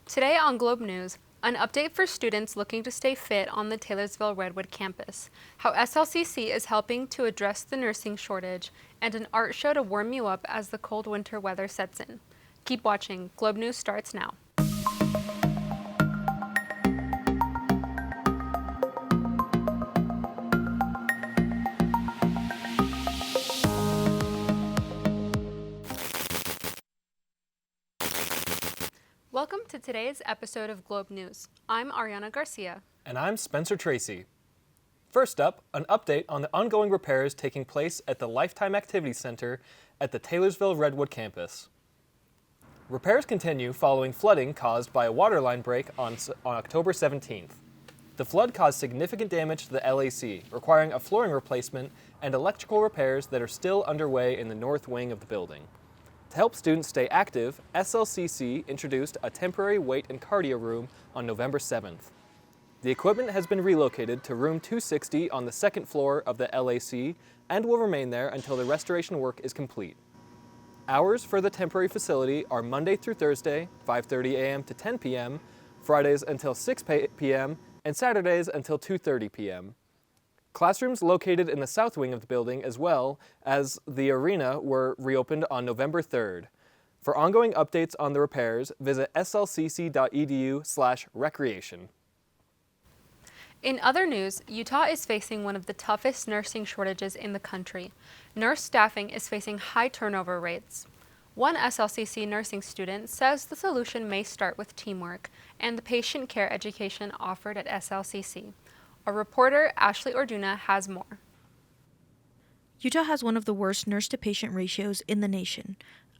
Today on Globe News, an update for students looking to stay fit on the Taylorsville Redwood campus, how SLCC is helping to address the nursing shortage, and an art show to warm you up as the cold winter weather sets in. Keep watching. Globe News starts now. Welcome to today's episode of Globe News. I'm Ariana Garcia. And I'm Spencer Tracy. First up, an update on the ongoing repairs taking place at the Lifetime Activity Center at the Taylorsville Redwood campus. Repairs continue following flooding caused by a water line break on October 17th. The flood caused significant damage to the LAC, requiring a flooring replacement and electrical repairs that are still underway in the north wing of the building. To help students stay active, SLCC introduced a temporary weight and cardio room on November 7th. The equipment has been relocated to room 260 on the second floor of the LAC and will remain there until the restoration work is complete. Hours for the temporary facility are Monday through Thursday, 5:30 a.m. to 10 p.m., Fridays until 6 p.m., and Saturdays until 2:30 p.m. Classrooms located in the south wing of the building as well as the arena were reopened on November 3rd. For ongoing updates on the repairs, visit slcc.edu/recreation. In other news, Utah is facing one of the toughest nursing shortages in the country. Nurse staffing is facing high turnover rates. One SLCC nursing student says the solution may start with teamwork and the patient care education offered at SLCC. Our reporter, Ashley Orduna, has more. Utah has one of the worst nurse-to-patient ratios in the nation.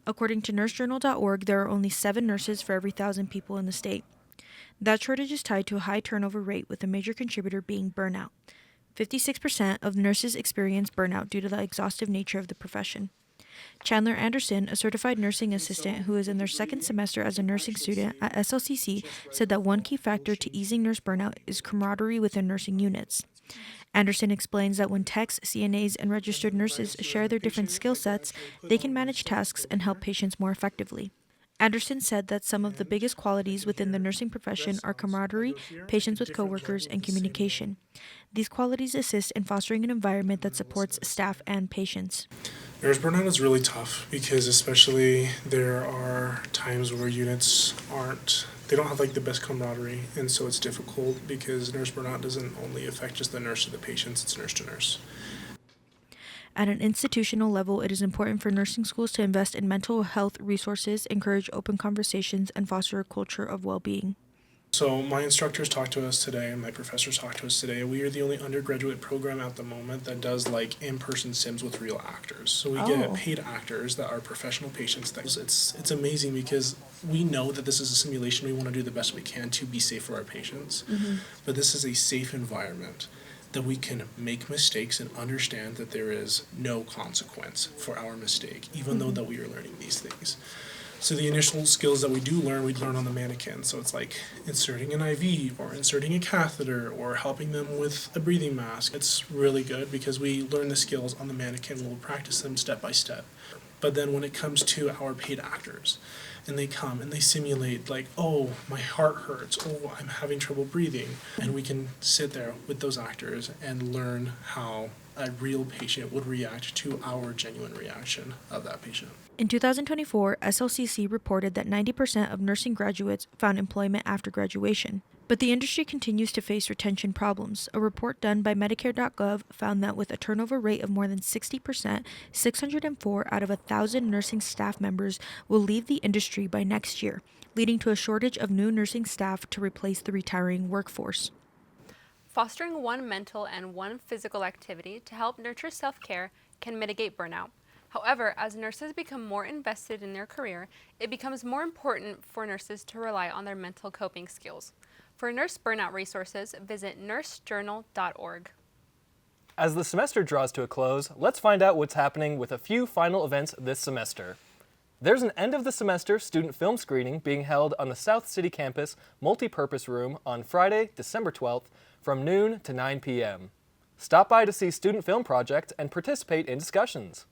According to nursejournal.org, there are only 7 nurses for every 1,000 people in the state. That shortage is tied to a high turnover rate, with a major contributor being burnout. 56% of nurses experience burnout due to the exhaustive nature of the profession. Chandler Anderson, a certified nursing assistant who is in their second semester as a nursing student at SLCC, said that one key factor to easing nurse burnout is camaraderie within nursing units. Anderson explains that when techs, CNAs, and registered nurses share their different skill sets, they can manage tasks and help patients more effectively. Anderson said that some of the biggest qualities within the nursing profession are camaraderie, patience with coworkers, and communication. These qualities assist in fostering an environment that supports staff and patients. Nurse burnout is really tough because especially there are times where units they don't have like the best camaraderie, and so it's difficult because nurse burnout doesn't only affect just the nurse to the patients, it's nurse to nurse. At an institutional level, it is important for nursing schools to invest in mental health resources, encourage open conversations, and foster a culture of well-being. So my instructors talked to us today, and my professors talked to us today. We are the only undergraduate program at the moment that does like in-person sims with real actors. So we get paid actors that are professional patients. It's amazing because we know that this is a simulation. We want to do the best we can to be safe for our patients. But this is a safe environment that we can make mistakes and understand that there is no consequence for our mistake, even though that we are learning these things. So the initial skills that we do learn, we'd learn on the mannequin. So it's like inserting an IV or inserting a catheter or helping them with a breathing mask. It's really good because we learn the skills on the mannequin. We'll practice them step by step. But then when it comes to our paid actors, and they come and they simulate like, oh, my heart hurts, oh, I'm having trouble breathing. And we can sit there with those actors and learn how a real patient would react to our genuine reaction of that patient. In 2024, SLCC reported that 90% of nursing graduates found employment after graduation. But the industry continues to face retention problems. A report done by Medicare.gov found that with a turnover rate of more than 60%, 604 out of 1,000 nursing staff members will leave the industry by next year, leading to a shortage of new nursing staff to replace the retiring workforce. Fostering one mental and one physical activity to help nurture self-care can mitigate burnout. However, as nurses become more invested in their career, it becomes more important for nurses to rely on their mental coping skills. For nurse burnout resources, visit nursejournal.org. As the semester draws to a close, let's find out what's happening with a few final events this semester. There's an end of the semester student film screening being held on the South City campus multi-purpose room on Friday, December 12th from noon to 9 p.m. Stop by to see student film projects and participate in discussions.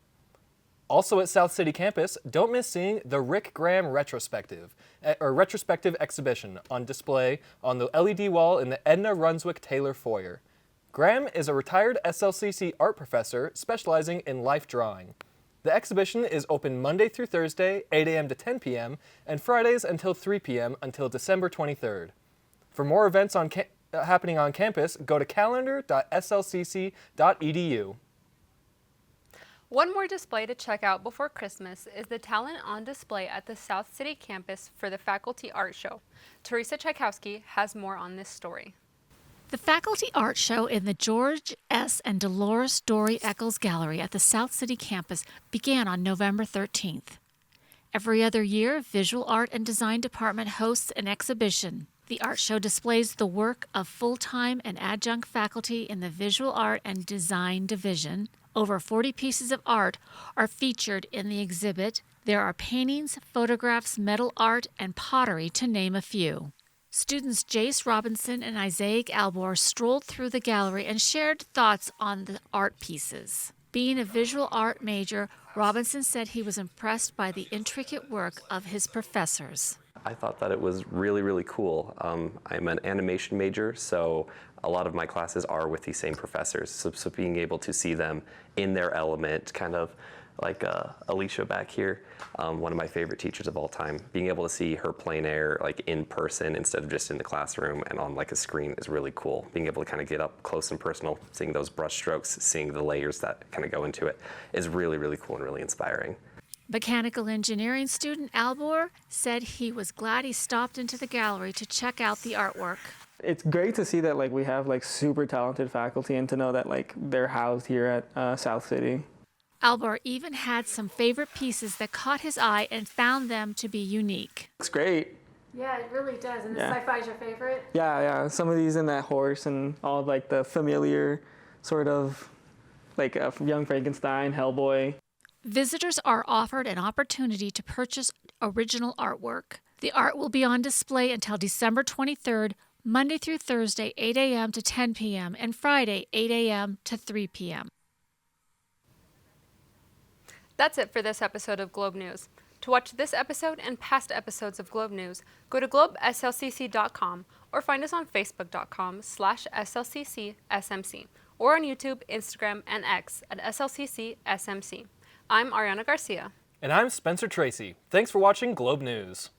Also at South City campus, don't miss seeing the Rick Graham retrospective exhibition on display on the LED wall in the Edna Runswick Taylor foyer. Graham is a retired SLCC art professor specializing in life drawing. The exhibition is open Monday through Thursday, 8 a.m. to 10 p.m., and Fridays until 3 p.m. until December 23rd. For more events happening on campus, go to calendar.slcc.edu. One more display to check out before Christmas is the talent on display at the South City campus for the Faculty Art Show. Teresa Tchaikovsky has more on this story. The Faculty Art Show in the George S. and Dolores Dory Eccles Gallery at the South City campus began on November 13th. Every other year, Visual Art and Design Department hosts an exhibition. The art show displays the work of full-time and adjunct faculty in the Visual Art and Design Division. Over 40 pieces of art are featured in the exhibit. There are paintings, photographs, metal art, and pottery, to name a few. Students Jace Robinson and Isaac Albor strolled through the gallery and shared thoughts on the art pieces. Being a visual art major, Robinson said he was impressed by the intricate work of his professors. I thought that it was really, really cool. I'm an animation major, so a lot of my classes are with these same professors. So being able to see them in their element, kind of like Alicia back here, one of my favorite teachers of all time. Being able to see her plein air like in person instead of just in the classroom and on like a screen is really cool. Being able to kind of get up close and personal, seeing those brush strokes, seeing the layers that kind of go into it is really, really cool and really inspiring. Mechanical engineering student Albor said he was glad he stopped into the gallery to check out the artwork. It's great to see that like we have like super talented faculty and to know that like they're housed here at South City. Albor even had some favorite pieces that caught his eye and found them to be unique. Looks great. Yeah, it really does. And the Yeah. sci-fi is your favorite? Yeah. Some of these in that horse and all of like the familiar sort of like Young Frankenstein, Hellboy. Visitors are offered an opportunity to purchase original artwork. The art will be on display until December 23rd, Monday through Thursday, 8 a.m. to 10 p.m., and Friday, 8 a.m. to 3 p.m. That's it for this episode of Globe News. To watch this episode and past episodes of Globe News, go to globeslcc.com or find us on facebook.com/slccsmc or on YouTube, Instagram, and X at SLCC-SMC. I'm Ariana Garcia. And I'm Spencer Tracy. Thanks for watching Globe News.